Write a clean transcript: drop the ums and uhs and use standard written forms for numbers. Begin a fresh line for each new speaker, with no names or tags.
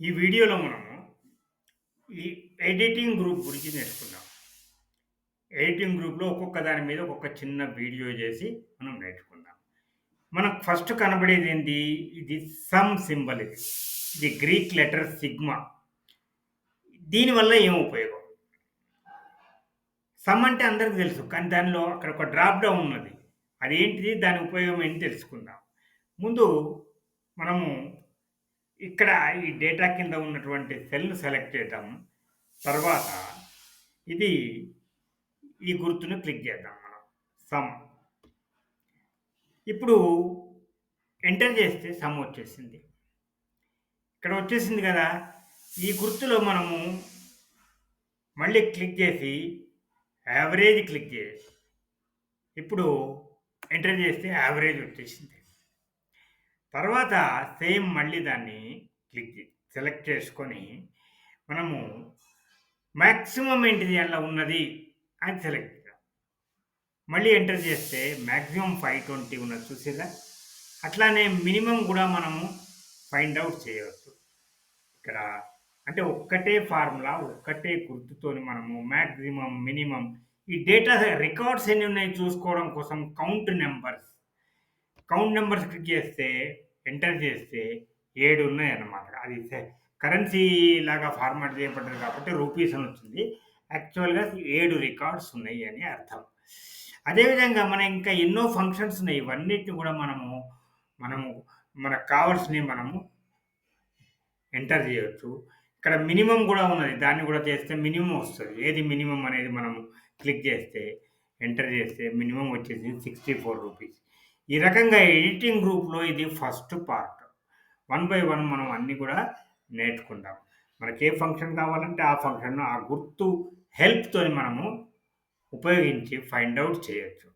ఈ వీడియోలో మనము ఈ ఎడిటింగ్ గ్రూప్ గురించి నేర్చుకుందాం. ఎడిటింగ్ గ్రూప్‌లో ఒక్కొక్క దాని మీద ఒక్కొక్క చిన్న వీడియో చేసి మనం నేర్చుకుందాం. మనకు ఫస్ట్ కనబడేదేంటి? ఇది సమ్ సింబల్ ఇది. ఇది గ్రీక్ లెటర్ సిగ్మా. దీనివల్ల ఏం ఉపయోగం? సమ్ అంటే అందరికి తెలుసు. కానీ దానిలో అక్కడ ఒక డ్రాప్ డౌన్ ఉన్నది. అదేంటిది? దాని ఉపయోగం ఏంటి తెలుసుకుందాం. ముందు మనము ఇక్కడ ఈ డేటా కింద ఉన్నటువంటి సెల్‌ని సెలెక్ట్ చేద్దాం. తర్వాత ఇది ఈ గుర్తును క్లిక్ చేద్దాం మనం. సమ్. ఇప్పుడు ఎంటర్ చేస్తే సమ్ వచ్చేసింది. ఇక్కడ వచ్చేసింది కదా! ఈ గుర్తులో మనము మళ్ళీ క్లిక్ చేసి యావరేజ్ క్లిక్ చేసి ఇప్పుడు ఎంటర్ చేస్తే యావరేజ్ వచ్చేసింది. తర్వాత సేమ్ మళ్ళీ దాన్ని సెలెక్ట్ చేసుకొని మనము మాక్సిమం ఏంటిది అందులో ఉన్నది అని సెలెక్ట్ చేద్దాం. మళ్ళీ ఎంటర్ చేస్తే మాక్సిమం 520 ఉన్నది చూసారా? అట్లానే మినిమమ్ కూడా మనము ఫైండ్ అవుట్ చేయవచ్చు. ఇక్కడ అంటే ఒక్కటే ఫార్ములా, ఒక్కటే గుర్తుతోని మనము మాక్సిమం, మినిమమ్ ఈ డేటా రికార్డ్స్ ఎన్ని ఉన్నాయి చూసుకోవడం కోసం కౌంట్ నంబర్స్ క్లిక్ చేస్తే, ఎంటర్ చేస్తే 7 ఉన్నాయన్నమాట. అది కరెన్సీ లాగా ఫార్మాట్ చేయబడ్డది కాబట్టి రూపీస్ అని వచ్చింది. యాక్చువల్‌గా 7 రికార్డ్స్ ఉన్నాయి అని అర్థం. అదేవిధంగా మనం ఇంకా ఎన్నో ఫంక్షన్స్ ఉన్నాయి. ఇవన్నిటిని కూడా మనము మనకు కావాల్సినవి మనము ఎంటర్ చేయొచ్చు. ఇక్కడ మినిమమ్ కూడా ఉన్నది. దాన్ని కూడా చేస్తే మినిమమ్ వస్తది. ఏది మినిమమ్ అనేది మనము క్లిక్ చేస్తే, ఎంటర్ చేస్తే మినిమమ్ వచ్చేసి రూ. 64. ఈ రకంగా ఎడిటింగ్ గ్రూప్‌లో ఇది first part. One by one మనం అన్నీ కూడా నేర్చుకుందాం. మనకి ఏ ఫంక్షన్ కావాలంటే ఆ ఫంక్షన్‌ను ఆ గుర్తు హెల్ప్‌తోని మనము ఉపయోగించి ఫైండ్ ఔట్ చేయొచ్చు.